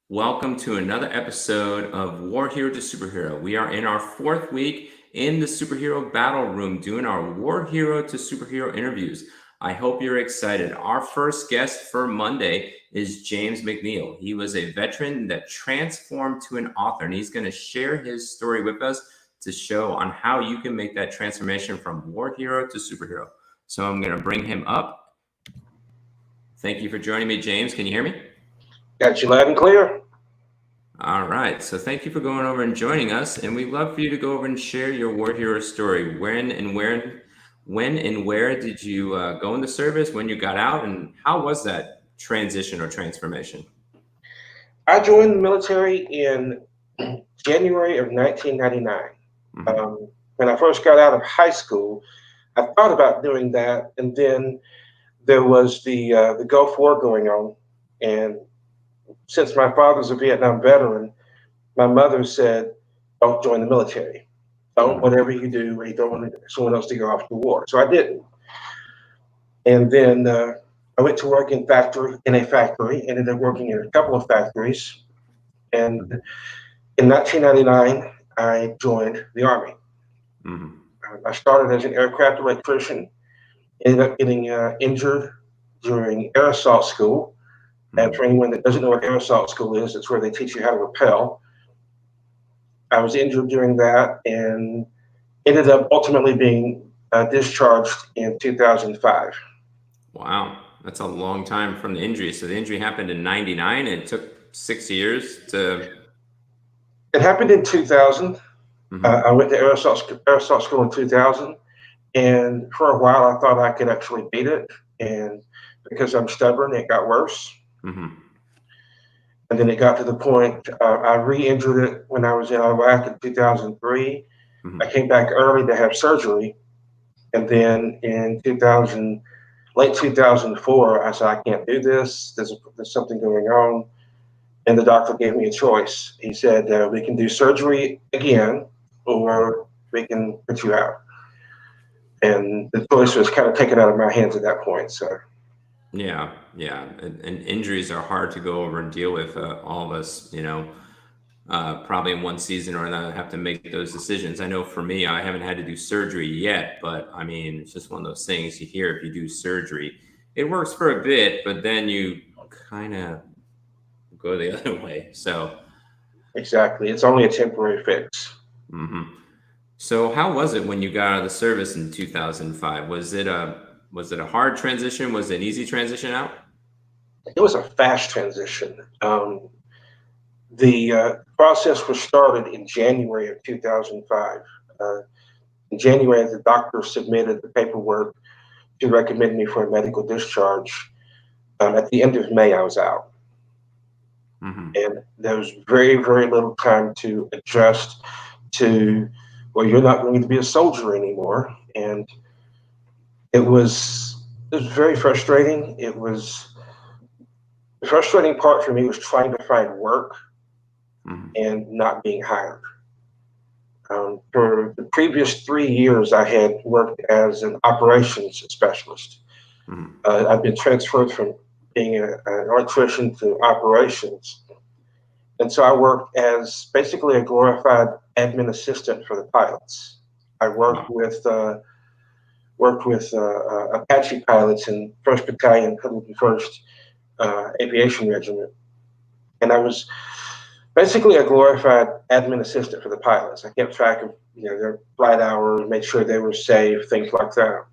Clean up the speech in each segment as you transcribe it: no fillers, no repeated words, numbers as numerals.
Welcome to another episode of War Hero to Superhero. We are in our fourth week in the Superhero Battle Room doing our War Hero to Superhero interviews. I hope you're excited. Our first guest for Monday is James McNeil. He was a veteran that transformed to an author, and he's going to share his story with us to show on how you can make that transformation from War Hero to Superhero. So I'm going to bring him up. Thank you for joining me, James. Can you hear me? Got you loud and clear. All right. So thank you for going over and joining us. And we'd love for you to go over and share your war hero story. When and where did you go in the service, when you got out, and how was that transition or transformation? I joined the military in January of 1999. When I first got out of high school, I thought about doing that, and then there was the Gulf War going on, and since my father's a Vietnam veteran, my mother said, "Don't join the military. Don't whatever you do, you don't want someone else to go off to war." So I didn't, and then I went to work in a factory. Ended up working in a couple of factories, and in 1999, I joined the Army. I started as an aircraft electrician, ended up getting injured during air assault school. And for anyone that doesn't know what air assault school is, it's where they teach you how to rappel. I was injured during that and ended up ultimately being discharged in 2005. Wow. That's a long time from the injury. So the injury happened in 99 and it took 6 years to. It happened in 2000. I went to air assault school in 2000. And for a while, I thought I could actually beat it. And because I'm stubborn, it got worse. And then it got to the point, I re-injured it when I was in Iraq in 2003. I came back early to have surgery. And then in late 2004, I said, I can't do this. There's something going on. And the doctor gave me a choice. He said, we can do surgery again, or we can put you out. And the choice was kind of taken out of my hands at that point. So. Yeah. And injuries are hard to go over and deal with. All of us, probably in one season or another have to make those decisions. I know for me, I haven't had to do surgery yet, but I mean, it's just one of those things you hear if you do surgery, it works for a bit, but then you kind of go the other way. So exactly. It's only a temporary fix. So how was it when you got out of the service in 2005? Was it a hard transition? Was it an easy transition out? It was a fast transition. The process was started in January of 2005. In January, the doctor submitted the paperwork to recommend me for a medical discharge. At the end of May, I was out. And there was very, very little time to adjust to, well, you're not going to be a soldier anymore. And it was very frustrating. The frustrating part for me was trying to find work and not being hired. For the previous 3 years, I had worked as an operations specialist. I've been transferred from being an electrician to operations. And so I worked as basically a glorified admin assistant for the pilots. I worked with Apache pilots in 1st Battalion, 101st Aviation Regiment. And I was basically a glorified admin assistant for the pilots. I kept track of their flight hours, made sure they were safe, things like that.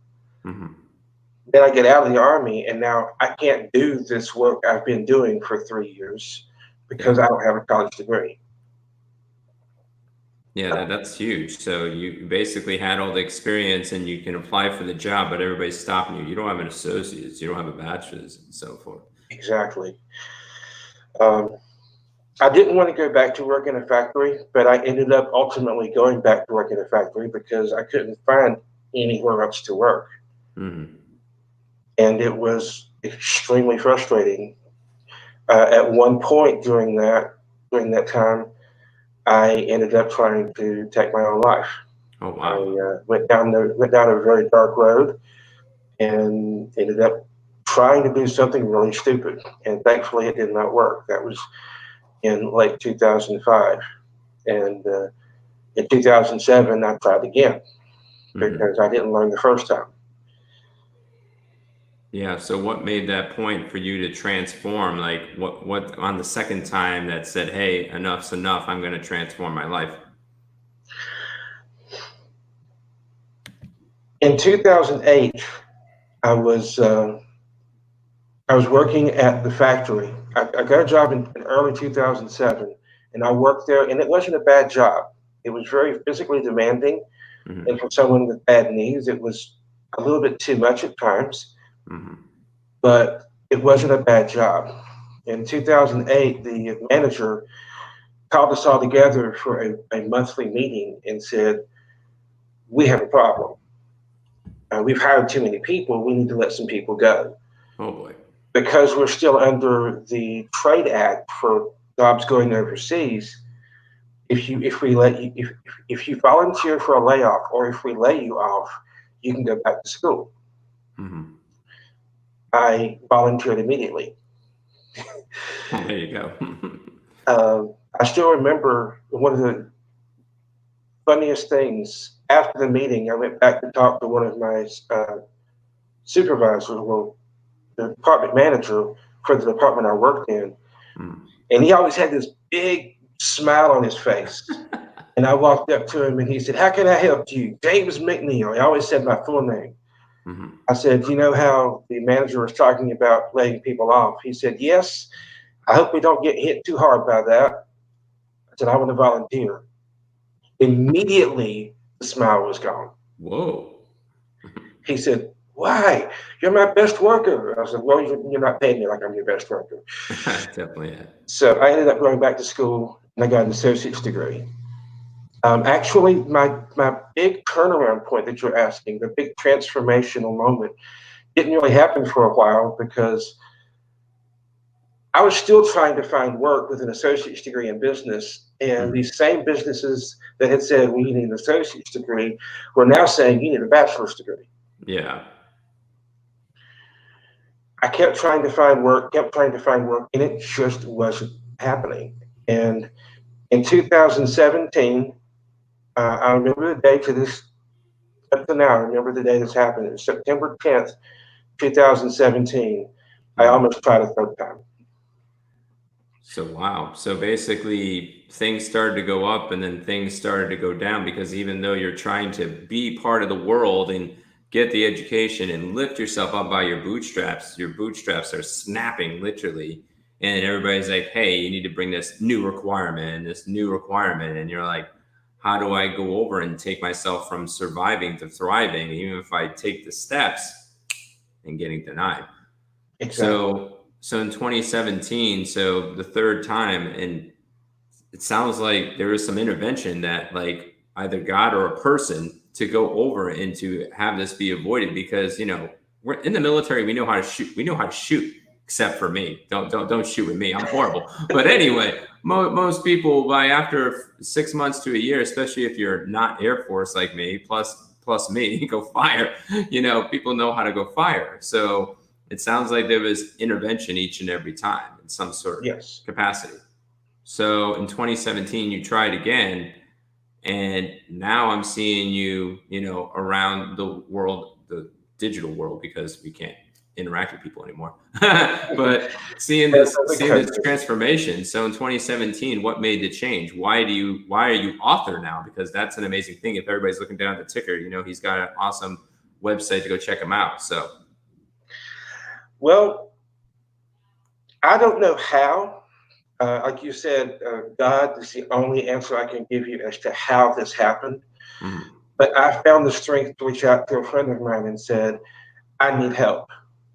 Then I get out of the Army, and now I can't do this work I've been doing for 3 years because I don't have a college degree. Yeah, that's huge. So you basically had all the experience and you can apply for the job, but everybody's stopping you. You don't have an associate's, you don't have a bachelor's, and so forth. Exactly. I didn't want to go back to work in a factory, but I ended up ultimately going back to work in a factory because I couldn't find anywhere else to work. And it was extremely frustrating. At one point during that time, I ended up trying to take my own life. Oh wow! I went down a very dark road and ended up trying to do something really stupid. And thankfully, it did not work. That was in late 2005. And in 2007, I tried again because I didn't learn the first time. Yeah. So what made that point for you to transform? Like what on the second time that said, "Hey, enough's enough. I'm going to transform my life." In 2008, I was uh, I was working at the factory. I got a job in early 2007, and I worked there, and it wasn't a bad job. It was very physically demanding, and for someone with bad knees, it was a little bit too much at times, but it wasn't a bad job. In 2008, the manager called us all together for a monthly meeting and said, "We have a problem. We've hired too many people. We need to let some people go." Oh boy. Because we're still under the Trade Act for jobs going overseas, if you volunteer for a layoff or if we lay you off, you can go back to school. I volunteered immediately. Well, there you go. I still remember one of the funniest things. After the meeting, I went back to talk to one of my supervisors, well, the department manager for the department I worked in, and he always had this big smile on his face. And I walked up to him and he said, "How can I help you?" James McNeil. He always said my full name. I said, "You know how the manager was talking about laying people off?" He said, "Yes. I hope we don't get hit too hard by that." I said, "I want to volunteer." Immediately, the smile was gone. Whoa. He said, "Why? You're my best worker." I said, "Well, you're not paying me like I'm your best worker." Definitely. Yeah. So I ended up going back to school and I got an associate's degree. Actually, my big turnaround point that you're asking, the big transformational moment, didn't really happen for a while because I was still trying to find work with an associate's degree in business. And these same businesses that had said, "We need an associate's degree," were now saying, "You need a bachelor's degree." Yeah. I kept trying to find work, and it just wasn't happening. And in 2017, I remember the day to this up to now. I remember the day this happened. It was September 10th, 2017. I almost tried a third time. So wow. So basically things started to go up and then things started to go down because even though you're trying to be part of the world and get the education and lift yourself up by your bootstraps are snapping literally. And everybody's like, "Hey, you need to bring this new requirement and this new requirement." And you're like, "How do I go over and take myself from surviving to thriving, even if I take the steps and getting denied?" Exactly. So in 2017, so the third time, and it sounds like there is some intervention that like either God or a person to go over and to have this be avoided because we're in the military, we know how to shoot. We know how to shoot, except for me. Don't shoot with me. I'm horrible. But anyway, most people by after 6 months to a year, especially if you're not Air Force like me, plus me, go fire. People know how to go fire. So it sounds like there was intervention each and every time in some sort of Yes. capacity. So in 2017, you tried again, and now I'm seeing you, around the world, the digital world, because we can't interact with people anymore. But seeing this transformation. So in 2017, what made the change? Why are you author now? Because that's an amazing thing. If everybody's looking down at the ticker, he's got an awesome website to go check him out. So. Well, I don't know how. Like you said, God is the only answer I can give you as to how this happened. But I found the strength to reach out to a friend of mine and said, "I need help."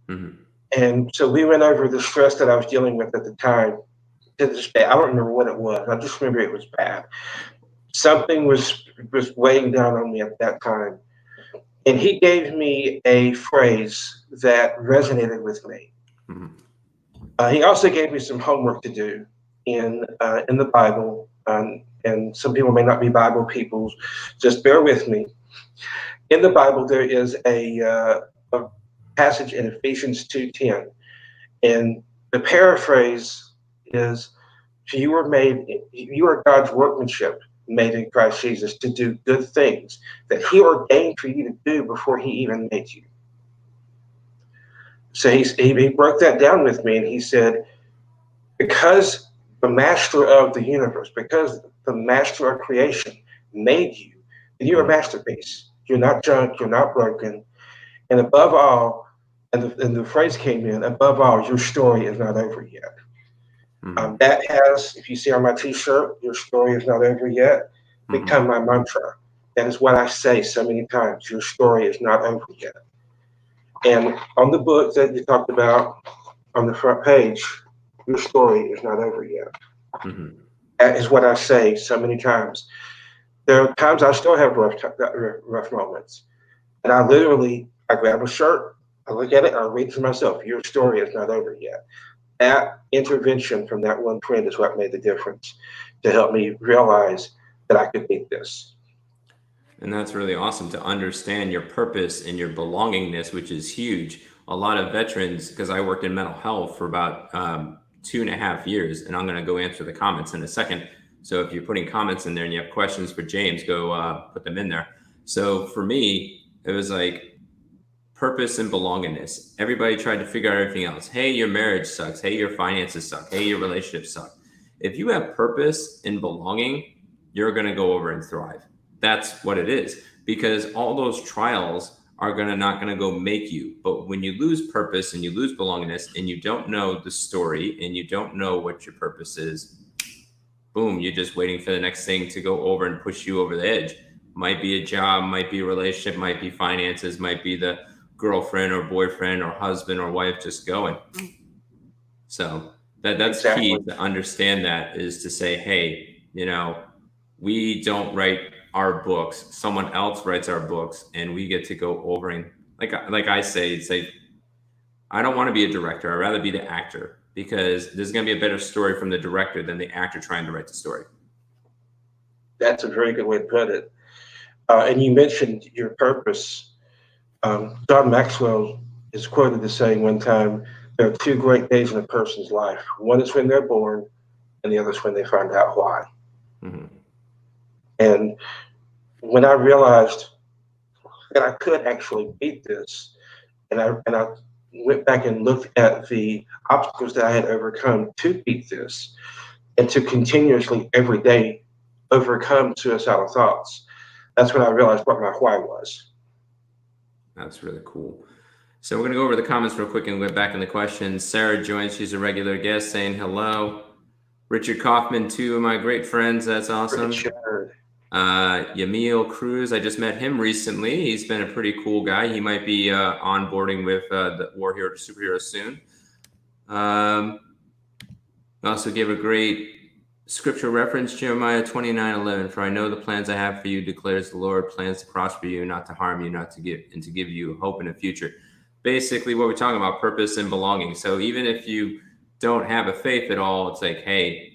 And so we went over the stress that I was dealing with at the time. To this day, I don't remember what it was. I just remember it was bad. Something was weighing down on me at that time. And he gave me a phrase that resonated with me. He also gave me some homework to do in the Bible, and some people may not be Bible people. Just bear with me. In the Bible, there is a passage in Ephesians 2:10, and the paraphrase is, So you are God's workmanship, made in Christ Jesus to do good things that He ordained for you to do before He even made you. So he broke that down with me, and he said, because the master of the universe, because the master of creation made you, and you're a masterpiece. You're not junk, you're not broken. And above all, and the phrase came in, above all, your story is not over yet. That has, if you see on my t-shirt, your story is not over yet, become my mantra. That is what I say so many times. Your story is not over yet. And on the book that you talked about on the front page, your story is not over yet. That is what I say so many times. There are times I still have rough moments. And I grab a shirt, I look at it, I read to myself, your story is not over yet. That intervention from that one friend is what made the difference to help me realize that I could beat this. And that's really awesome to understand your purpose and your belongingness, which is huge. A lot of veterans, because I worked in mental health for about 2.5 years, and I'm going to go answer the comments in a second. So if you're putting comments in there and you have questions for James, go put them in there. So for me, it was like purpose and belongingness. Everybody tried to figure out everything else. Hey, your marriage sucks. Hey, your finances suck. Hey, your relationships suck. If you have purpose and belonging, you're going to go over and thrive. That's what it is, because all those trials are not going to go make you. But when you lose purpose and you lose belongingness and you don't know the story and you don't know what your purpose is, boom, you're just waiting for the next thing to go over and push you over the edge. Might be a job, might be a relationship, might be finances, might be the girlfriend or boyfriend or husband or wife just going. So that's key to understand. That is to say, hey, we don't write our books. Someone else writes our books, and we get to go over and like I say, I don't want to be a director. I'd rather be the actor, because there's going to be a better story from the director than the actor trying to write the story. That's a very good way to put it. And you mentioned your purpose. John Maxwell is quoted as saying one time, there are two great days in a person's life. One is when they're born, and the other is when they find out why. And when I realized that I could actually beat this, and I went back and looked at the obstacles that I had overcome to beat this, and to continuously every day overcome suicidal thoughts, that's when I realized what my why was. That's really cool. So we're going to go over the comments real quick and get back in the questions. Sarah joins. She's a regular guest, saying hello. Richard Kaufman, two of my great friends. That's awesome. Richard. Yamil Cruz, I just met him recently. He's been a pretty cool guy. He might be onboarding with the War Hero to Superhero soon. Also gave a great scripture reference, Jeremiah 29:11. For I know the plans I have for you, declares the Lord, plans to prosper you, not to harm you, not to give you hope in the future. Basically, what we're talking about, purpose and belonging. So even if you don't have a faith at all, it's like, hey,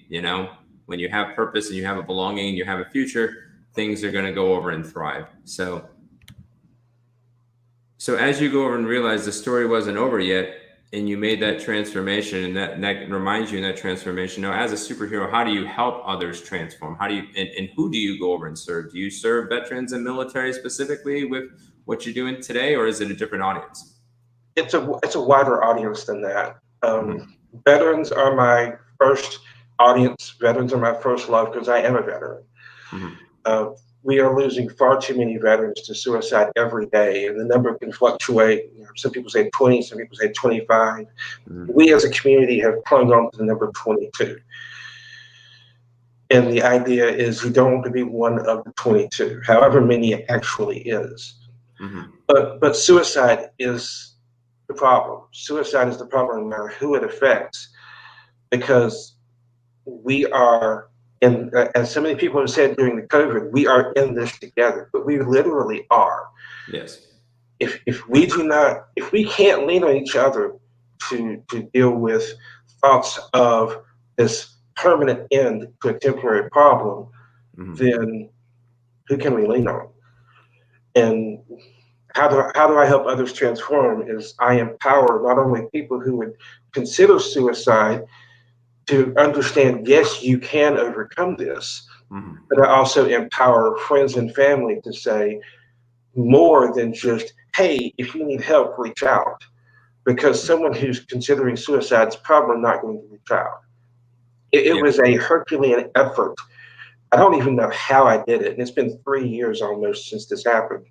when you have purpose and you have a belonging and you have a future, things are going to go over and thrive. So as you go over and realize the story wasn't over yet, and you made that transformation, and that reminds you in that transformation. Now, as a superhero, how do you help others transform? How do you and who do you go over and serve? Do you serve veterans and military specifically with what you're doing today, or is it a different audience? It's a wider audience than that. Veterans are my first audience. Veterans are my first love, because I am a veteran. We are losing far too many veterans to suicide every day, and the number can fluctuate. Some people say 20, some people say 25. We as a community have clung on to the number 22. And the idea is you don't want to be one of the 22, however many it actually is. But suicide is the problem. Suicide is the problem no matter who it affects, because we are, and as so many people have said during the COVID, we are in this together, but we literally are. Yes. If we can't lean on each other to deal with thoughts of this permanent end to a temporary problem, then who can we lean on? And how do I help others transform is I empower not only people who would consider suicide to understand, yes, you can overcome this, Mm-hmm. but I also empower friends and family to say more than just, hey, if you need help, reach out. Because someone who's considering suicide is probably not going to reach out. It Yeah. was a Herculean effort. I don't even know how I did it. And it's been 3 years almost since this happened.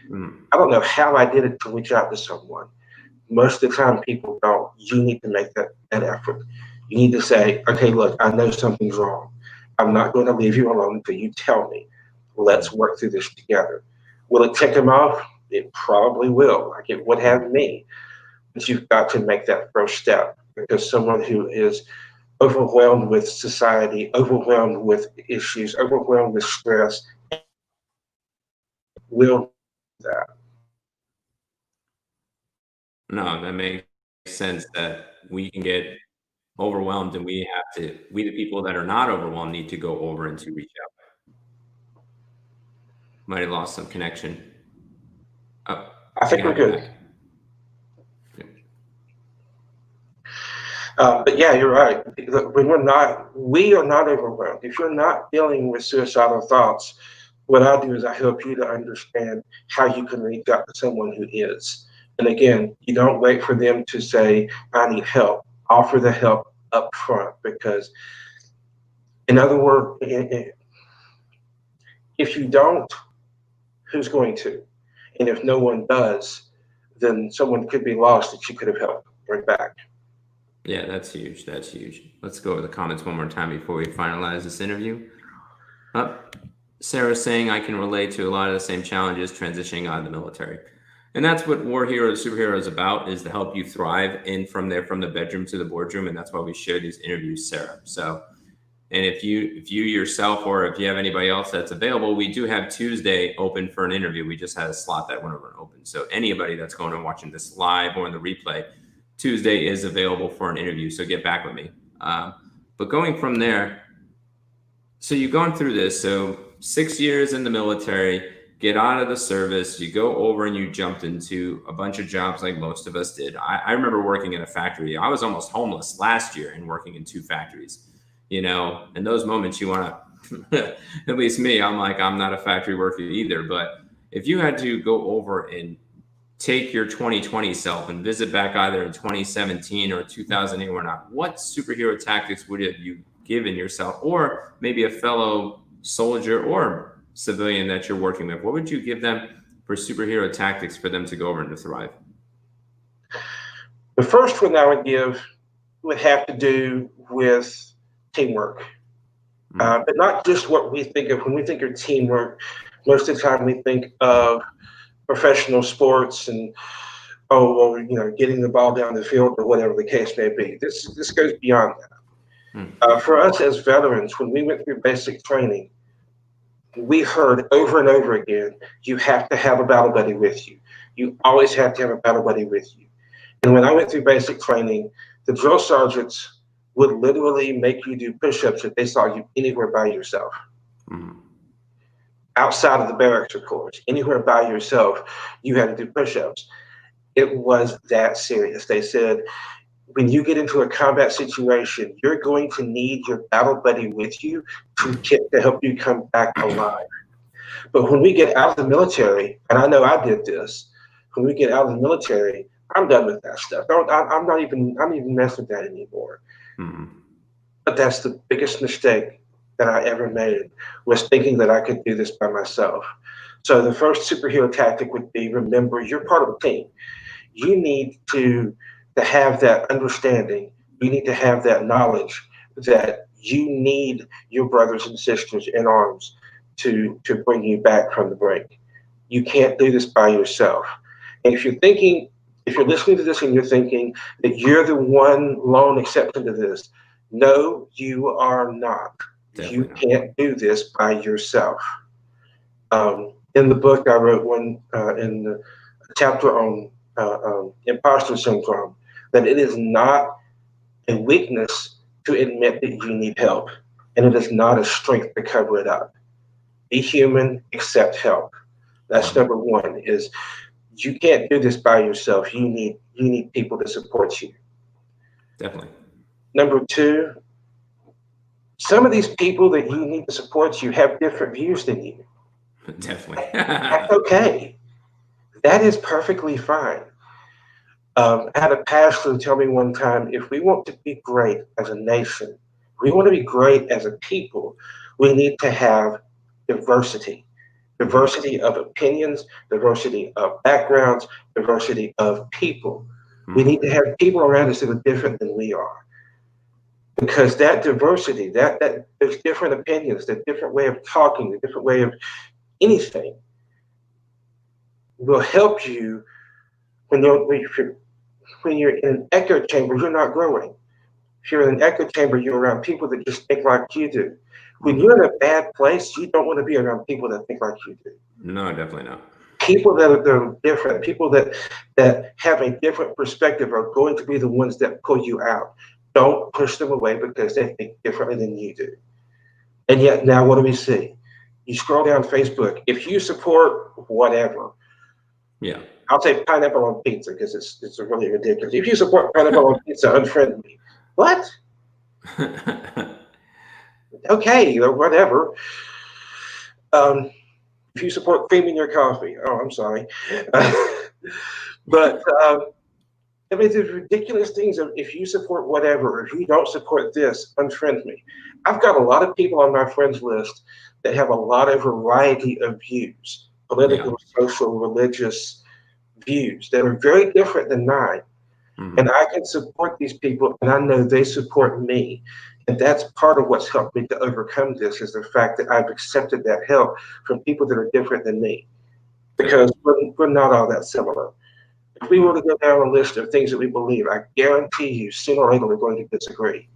Mm. I don't know how I did it to reach out to someone. Most of the time, people don't. You need to make that effort. You need to say, okay, look, I know something's wrong. I'm not going to leave you alone until you tell me. Let's work through this together. Will it tick them off? It probably will, like it would have me. But you've got to make that first step, because someone who is overwhelmed with society, overwhelmed with issues, overwhelmed with stress will do that. No, that makes sense that we can get overwhelmed and we the people that are not overwhelmed need to go over and to reach out. Might have lost some connection. Oh, I I think we're got you good. back. Yeah. But yeah, you're right. When we are not overwhelmed. If you're not dealing with suicidal thoughts, what I do is I help you to understand how you can reach out to someone who is. And again, you don't wait for them to say, I need help. Offer the help up front, because, in other words, if you don't, who's going to? And if no one does, then someone could be lost that you could have helped bring back. Yeah, that's huge. That's huge. Let's go over the comments one more time before we finalize this interview. Sarah's saying I can relate to a lot of the same challenges transitioning out of the military. And that's what War Hero, the Superhero is about, is to help you thrive in from there, from the bedroom to the boardroom. And that's why we share these interviews, Sarah. So, and if you yourself, or if you have anybody else that's available, we do have Tuesday open for an interview. We just had a slot that went over and open. So anybody that's going and watching this live or in the replay, Tuesday is available for an interview. So get back with me. But going from there, so you've gone through this. So 6 years in the military, get out of the service, you go over and you jumped into a bunch of jobs like most of us did. I remember working in a factory. I was almost homeless last year and working in 2 factories. In those moments you want to, at least me, I'm like, I'm not a factory worker either. But if you had to go over and take your 2020 self and visit back either in 2017 or 2008 or not, what superhero tactics would have you given yourself, or maybe a fellow soldier or civilian that you're working with? What would you give them for superhero tactics for them to go over and to thrive? The first one I would give would have to do with teamwork, but not just what we think of when we think of teamwork. Most of the time, we think of professional sports and, oh well, getting the ball down the field or whatever the case may be. This goes beyond that. For us as veterans, when we went through basic training, we heard over and over again, you have to have a battle buddy with you. You always have to have a battle buddy with you. And when I went through basic training, the drill sergeants would literally make you do push-ups if they saw you anywhere by yourself. Mm-hmm. Outside of the barracks, of course, anywhere by yourself, you had to do push-ups. It was that serious. They said, when you get into a combat situation, you're going to need your battle buddy with you to help you come back alive. But when we get out of the military, and I know I did this, when we get out of the military, I'm done with that stuff. I'm not even messing with that anymore. Mm-hmm. But that's the biggest mistake that I ever made, was thinking that I could do this by myself. So the first superhero tactic would be, remember, you're part of a team. You need to have that understanding. You need to have that knowledge that you need your brothers and sisters in arms to bring you back from the brink. You can't do this by yourself. And if you're listening to this and you're thinking that you're the one lone exception to this, no, you are not. You Definitely not. can't do this by yourself. In the book, I wrote one in the chapter on imposter syndrome, that it is not a weakness to admit that you need help, and it is not a strength to cover it up. Be human, accept help. That's number one. Is you can't do this by yourself. You need people to support you. Definitely. Number two, Some of these people that you need to support you have different views than you. Definitely. That's okay. That is perfectly fine. I had a pastor tell me one time, if we want to be great as a nation, if we want to be great as a people, we need to have diversity. Diversity of opinions, diversity of backgrounds, diversity of people. We need to have people around us that are different than we are. Because that diversity, that there's different opinions, the different way of talking, the different way of anything will help you when you're in an echo chamber, you're not growing. If you're in an echo chamber, you're around people that just think like you do. When you're in a bad place, you don't want to be around people that think like you do. No, definitely not. People that are different, people that have a different perspective are going to be the ones that pull you out. Don't push them away because they think differently than you do. And yet now what do we see? You scroll down Facebook. If you support whatever, yeah, I'll say pineapple on pizza because it's really ridiculous. If you support pineapple on pizza, unfriend me. What? Okay, or whatever. If you support cream in your coffee, oh, I'm sorry. But I mean, there's ridiculous things. If you support whatever, if you don't support this, unfriend me. I've got a lot of people on my friends list that have a lot of variety of views, political, social, religious views that are very different than mine. And I can support these people, and I know they support me. And that's part of what's helped me to overcome this is the fact that I've accepted that help from people that are different than me. Because we're not all that similar. If we were to go down a list of things that we believe, I guarantee you sooner or later we're going to disagree.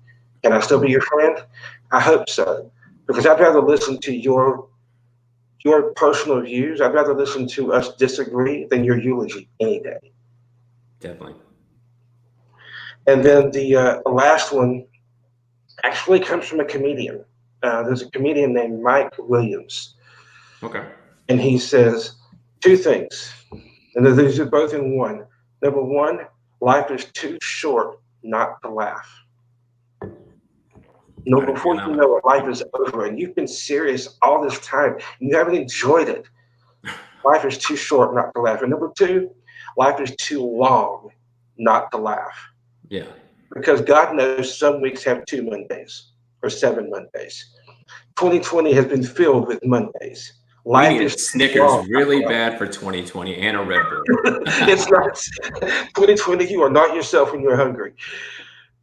Can I still be your friend? I hope so. Because I'd rather listen to your personal views. I'd rather listen to us disagree than your eulogy any day. Definitely. And then the last one actually comes from a comedian. There's a comedian named Mike Williams. Okay. And he says two things. And these are both in one. Number one, life is too short not to laugh. No, before you know it, life is over, and you've been serious all this time, and you haven't enjoyed it. Life is too short not to laugh. And number two, life is too long not to laugh. Yeah. Because God knows some weeks have 2 Mondays or 7 Mondays. 2020 has been filled with Mondays. Life is Snickers really bad for 2020 and a Red Bull. It's not 2020. You are not yourself when you're hungry.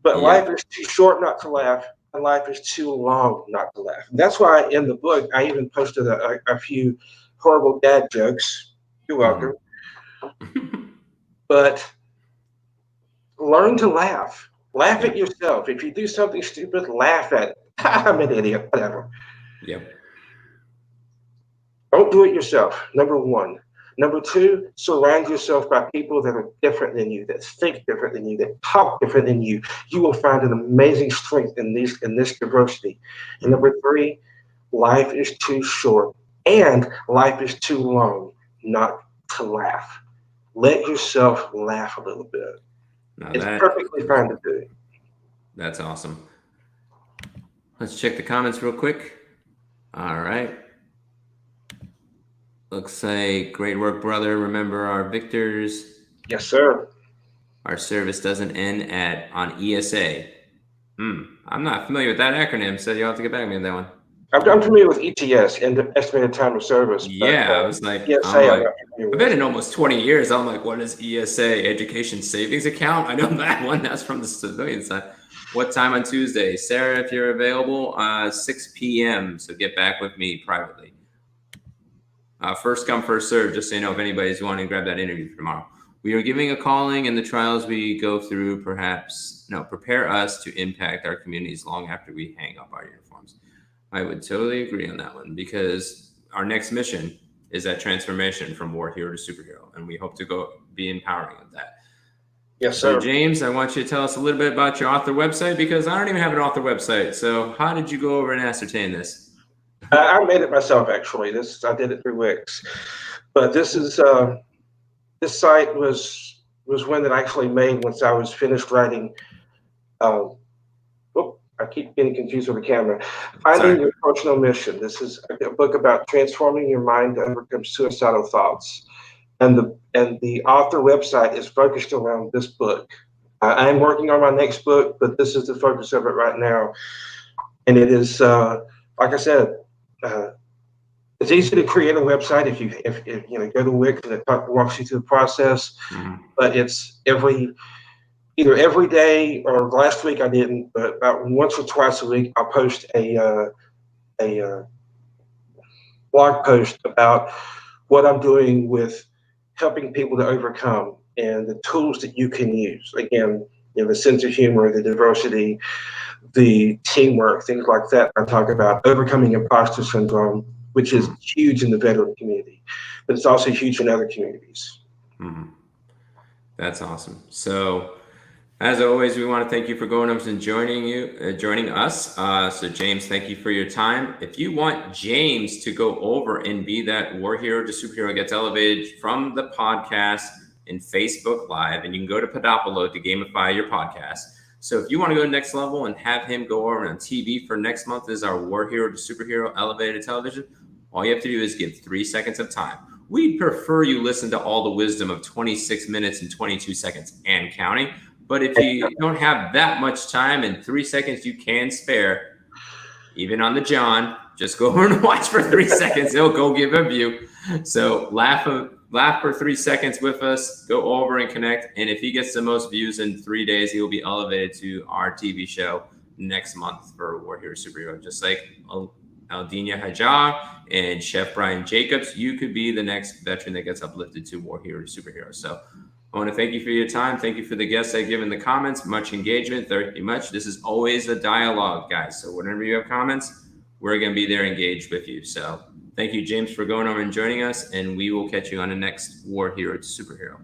But life is too short not to laugh, and life is too long not to laugh. And that's why in the book I even posted a few horrible dad jokes. You're welcome. But learn to laugh. Laugh at yourself. If you do something stupid, laugh at it. I'm an idiot. Whatever. Yep. Don't do it yourself, number one. Number two, surround yourself by people that are different than you, that think different than you, that talk different than you. You will find an amazing strength in this diversity. And number three, life is too short and life is too long not to laugh. Let yourself laugh a little bit. It's perfectly fine to do. That's awesome. Let's check the comments real quick. All right. Looks like great work, brother. Remember our victors. Yes, sir. Our service doesn't end on ESA. I'm not familiar with that acronym, so you'll have to get back to me on that one. I'm familiar with ETS, estimated time of service. Yeah, I was like, I've been in almost 20 years. I'm like, what is ESA, Education Savings Account? I know that one. That's from the civilian side. What time on Tuesday? Sarah, if you're available, 6 p.m. So get back with me privately. First come, first serve, just so you know if anybody's wanting to grab that interview for tomorrow. We are giving a calling, and the trials we go through prepare us to impact our communities long after we hang up our uniforms. I would totally agree on that one because our next mission is that transformation from war hero to superhero, and we hope to go be empowering of that. Yes, sir. So, James, I want you to tell us a little bit about your author website because I don't even have an author website. So how did you go over and ascertain this? I made it myself, actually. I did it through Wix, but this site was one that I actually made once I was finished writing. I I keep getting confused with the camera. Finding Your Personal Mission. This is a book about transforming your mind to overcome suicidal thoughts. And the author website is focused around this book. I am working on my next book, but this is the focus of it right now. And it is, like I said, it's easy to create a website if you know, go to Wix and it walks you through the process. But it's either every day, or last week I didn't, but about once or twice a week I'll post a blog post about what I'm doing with helping people to overcome and the tools that you can use. Again, you know, the sense of humor, the diversity, the teamwork, things like that. I talk about overcoming imposter syndrome, which is huge in the veteran community, but it's also huge in other communities. That's awesome. So, as always, we want to thank you for going up and joining us. So, James, thank you for your time. If you want James to go over and be that War Hero to Superhero Gets Elevated from the podcast in Facebook Live, and you can go to Podopolo to gamify your podcast. So if you want to go to the next level and have him go over on TV for next month is our War Hero to Superhero Elevated Television, all you have to do is give 3 seconds of time. We'd prefer you listen to all the wisdom of 26 minutes and 22 seconds and counting. But if you don't have that much time and 3 seconds you can spare, even on the John, just go over and watch for 3 seconds. It'll go give a view. So laugh for 3 seconds with us, go over and connect. And if he gets the most views in 3 days, he will be elevated to our TV show next month for War Hero Superhero. Just like Aldina Hajar and Chef Brian Jacobs, you could be the next veteran that gets uplifted to War Hero Superhero. So I want to thank you for your time. Thank you for the guests that give in the comments. Much engagement. Thank you much. This is always a dialogue, guys. So whenever you have comments, we're going to be there engaged with you. So thank you, James, for going over and joining us. And we will catch you on the next War Hero to Superhero.